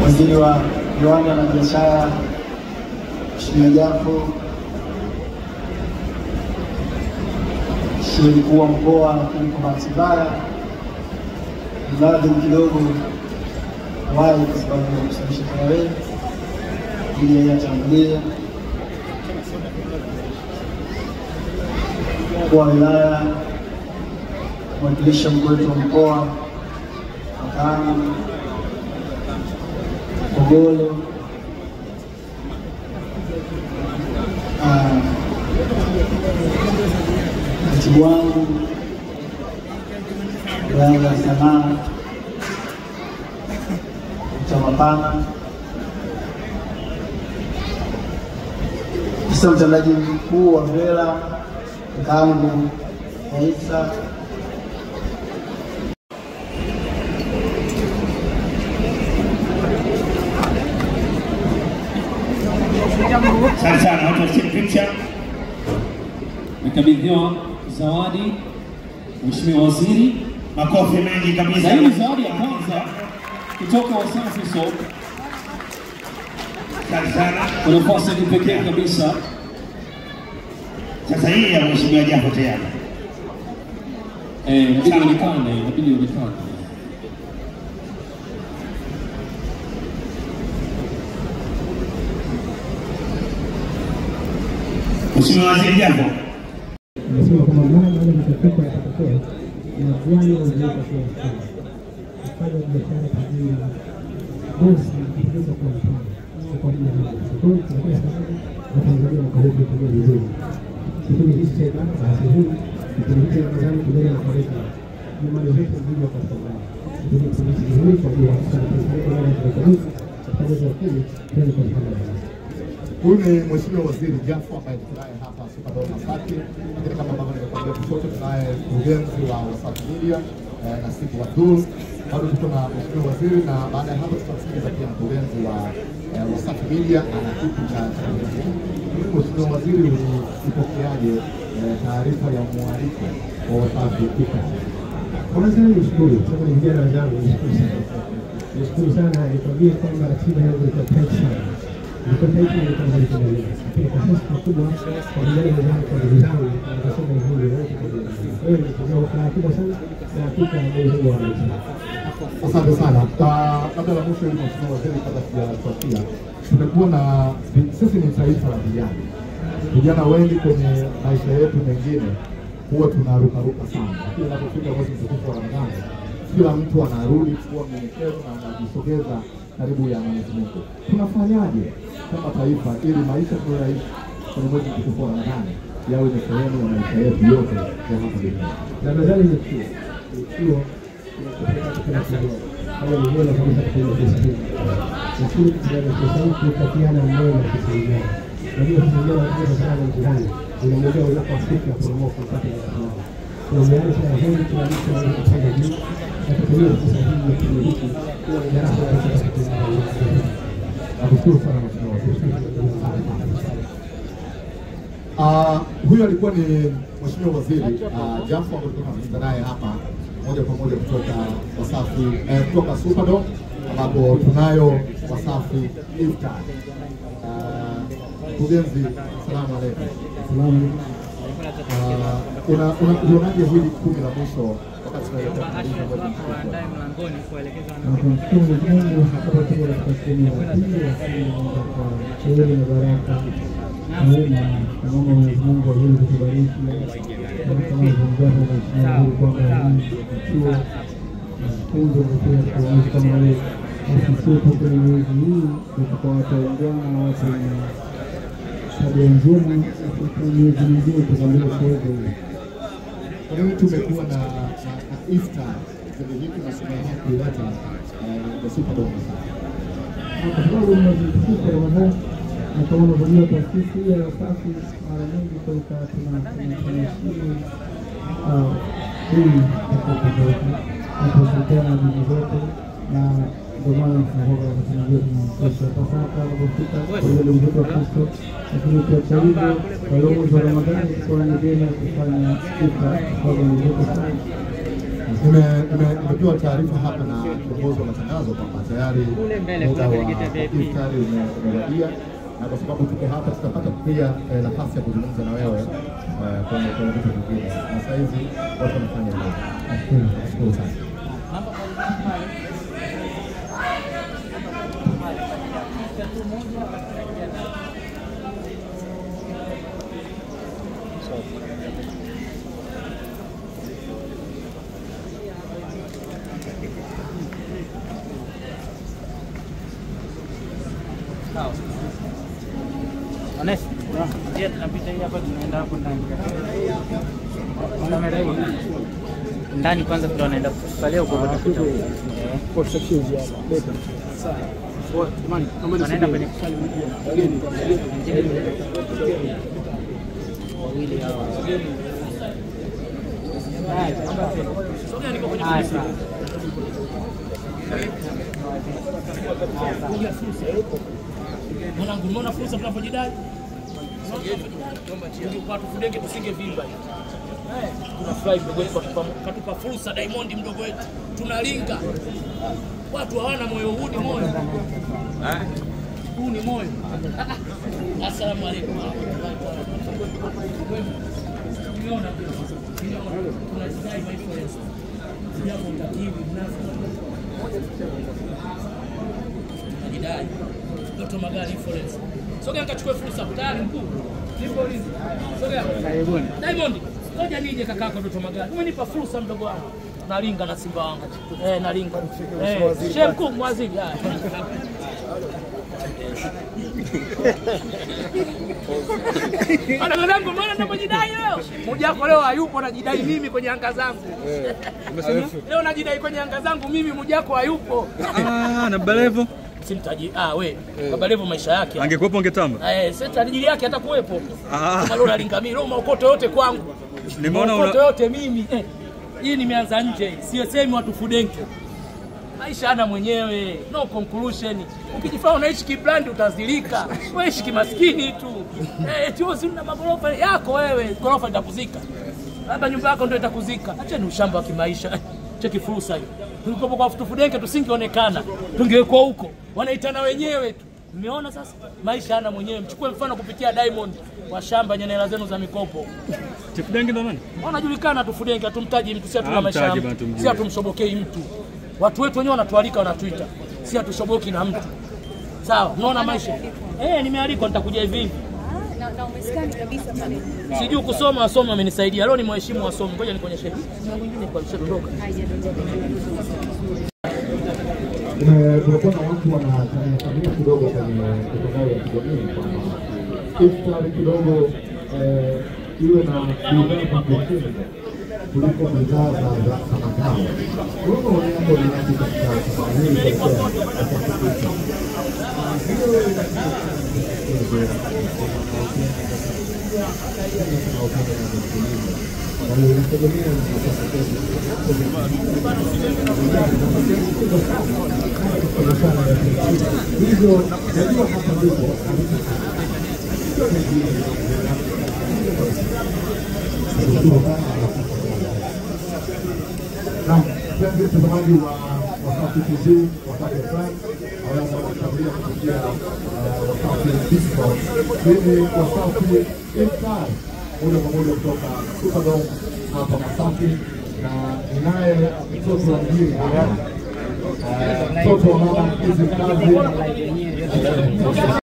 Waziri wa Viwanda na Biashara Mheshimiwa Jafo, Mheshimiwa Mkuu wa Mkoa, lakini kwa bahati mbaya mradi kidogo wale kwa sababu ya kusababisha tarehe ili yatangulie kwa wilaya, mwakilishi mkuu wetu wa mkoa, makamu Kogolo, katibu wangu wilaya ya Sanaa cha Mapana, afisa mtendaji mkuu wa VELA mkaangu Isa, sana watu wa picha. Nikabidhiwa zawadi Mheshimiwa Waziri, makofi mengi kabisa. Hii zawadi ya kwanza kutoka Wasafi Soap. Sana kwa nafasi ya kipekee kabisa. Sasa hii ya Mheshimiwa Jafo tayari. Inabidi uonekane. Mheshimiwa Waziri Jafo. Nasema kama mara baada ya matokeo yatatokea na viwango vinaweza kuwa kufanya biashara kwa ajili ya bosi kuweza kuwa mfano kwa ajili ya sokoni kwa sababu Watanzania wakahoji kwa vizuri. Kipindi hichi cha basi hii kipindi hichi cha kwanza kidogo na kuleta ni mali yote ndio kwa sababu ndio tunashiriki kwa ajili ya kusaidia Huyu ni Mheshimiwa Waziri Jafo ambaye tunaye hapa Superdome Masaki. Lakini kama ambavyo nimekuambia kushoto tunaye mkurugenzi wa Wasafi Media na Siku Abdul. Bado tuko na Mheshimiwa Waziri na baada ya hapo tutamsikiliza pia mkurugenzi wa Wasafi Media ana kitu cha Mheshimiwa Waziri, ulipokeaje taarifa ya mwaliko wa Wasafi Media? Kwanza nishukuru kwa vijana wenzangu, nishukuru sana nikwambie kwamba ratiba yangu iko tight sana. Niko tight na niko mbali kidogo. Kwa sasa kubwa kwa vijana wenzangu kwa ndugu zangu nasema hivyo wote kwa hiyo. Kwa hiyo niko kubwa sana na hakika Mungu wa maisha. Asante sana. Kabla ya mwisho ili Mheshimiwa Waziri kabla sijafuatia, tumekuwa na sisi ni taifa la vijana. Vijana wengi kwenye maisha yetu mengine huwa tunaruka sana. Lakini unapofika mwezi mtukufu wa Ramadhani, kila mtu anarudi kuwa mnyenyekevu na anajisogeza karibu ya Mwenyezi Mungu. Tunafanyaje kama taifa ili maisha tunayoishi kwenye mwezi mtukufu wa Ramadhani yawe ni sehemu ya maisha yetu yote ya hapa duniani? Ramadhani ni chuo kama ni wewe kabisa kwa Kristo. Lakini tunaweza kukatiana moyo na kusaidiana. Ndio kusaidiana kwa sababu jirani unamwambia unapofika promote kupata msaada. Tunaanza na hili tunalisha kufanya juu na kutumia fursa hii ya kumiliki kwa darasa la Nakushukuru sana Mheshimiwa. Huyu alikuwa ni Mheshimiwa Waziri Jafo ambaye tunazungumza naye hapa moja kwa moja kutoka Wasafi kutoka Superdome ambapo tunayo Wasafi Iftar. Mkurugenzi, asalamu alaykum. Salamu. Unaonaje hili kumi la mwisho wakati tunaelekea mlangoni kuelekeza Mungu hapa katika kumi la pili kwa shauri na baraka na Mungu Mwenyezi Mungu aweze kutubariki kama viongozi wa Mheshimiwa kwamba chuo funzo kwa watu kama wewe sisi kwenye mwezi huu kwa watu wengine na watu tabia njema kwa miezi mingine tukamile kuwepo. Kwa hiyo tumekuwa na iftar kwenye hiki na tunaendelea kuleta the Superdome. Kwa sababu mwezi mtukufu wa Ramadhani na kama unavyojua taasisi ya Wasafi mara nyingi kwa tunaheshimu hii tunashirikiana na dini zote na ndio maana tunahoga tunajua tunapaswa pasaka na kufika kwa ile mzee wa Kristo, lakini pia karibu kwa mwezi wa Ramadhani kwa nyingine kufanya iftar kwa mzee sana. Nimepewa taarifa hapa na kiongozi wa matangazo kwamba tayari muda wa iftari umewadia, na kwa sababu tuko hapa tutapata pia nafasi ya kuzungumza na wewe kwenye vitu vingine, na sasa hizi watu wanafanya leo. Nashukuru sana. Anes, dia tunapita hii hapa, tunaenda hapo ndani. Kamera hii ndani kwanza, tunaenda kusalia huko kwa kitu. Kwa section ya beta. Sawa. Kwa jamani, kama tunaenda kwenye kusali wageni. Wawili hao. Sogea niko kwenye fursa. Mwanangu, unaona fursa tunapojidai? Kwa tufudenge tusingevimba hivi. Tunafurahi mdogo wetu katupa fursa, Diamond mdogo wetu. Tunalinga. Watu hawana moyo, huu ni moyo. Huu ni moyo. Asalamu alaykum. Umeona tunajidai my friends. Jambo mtakiwi tunajidai. Dr. Magari influence. Sogea nikachukue fursa tayari mkuu. Nipo hizi. Sogea. Karibuni. Diamond, ngoja nije kakako Dr. Magari. Umenipa fursa mdogo wangu. Nalinga na Simba wangu. Nalinga. Shehe mkuu mwaziri. Ana mwanangu, mbona unapojidai leo? Mmoja wako leo hayupo, najidai mimi kwenye anga zangu. Leo najidai kwenye anga zangu mimi, mmoja wako hayupo. Na Balevo simtaji. Baba Levo maisha yake. Angekuepo ungetamba. Sasa ajili yake atakuepo. Kama leo nalinga mimi, leo maokoto yote kwangu. Nimeona maokoto yote mimi. Hii nimeanza nje. Sisemi watu fudenke. Maisha ana mwenyewe, no conclusion. Ukijifanya unaishi kibrand utazilika. Wewe ishi kimaskini tu. Tio si una magorofa yako wewe, gorofa itakuzika. Labda nyumba yako ndio itakuzika. Acha ni ushamba wa kimaisha. Cheki fursa hiyo. Tulikopo kwa fudenke tusingeonekana. Tungekuwa huko. Wanaitana wenyewe tu. Umeona sasa? Maisha ana mwenyewe. Mchukue mfano kupitia Diamond wa shamba yenye hela zenu za mikopo. Tifudenge ndo nani? Wanajulikana tufudenge, hatumtaji mtu, si hatuna maisha yangu. Si hatumshobokei mtu. Watu wetu wenyewe wanatualika, wanatuita. Si hatushoboki na mtu. Sawa, unaona maisha? Nimealikwa nitakuja hivi. Na umeskani kabisa pale. Sijui kusoma, wasome wamenisaidia. Leo ni mheshimu wasome. Ngoja nikuonyeshe. Na mwingine kwa ushaondoka. Kulikuwa na watu wanafanyia kidogo kwenye mitandao ya kijamii kwamba iftari kidogo iwe na bidhaa pembeni kuliko bidhaa za makao. Kuliko wanyambo linati katika safari hii hivyo najua hapa ndipo mpenzi mtazamaji wa Wasafi TV, Wasafi FM, aweza kutabia kupitia Wasafi Discord. Mimi Wasafi Iftar, moja kwa moja kutoka Superdome hapa Masaki, na ninaye mtoto wa mjini mtoto wa mama hizi kazi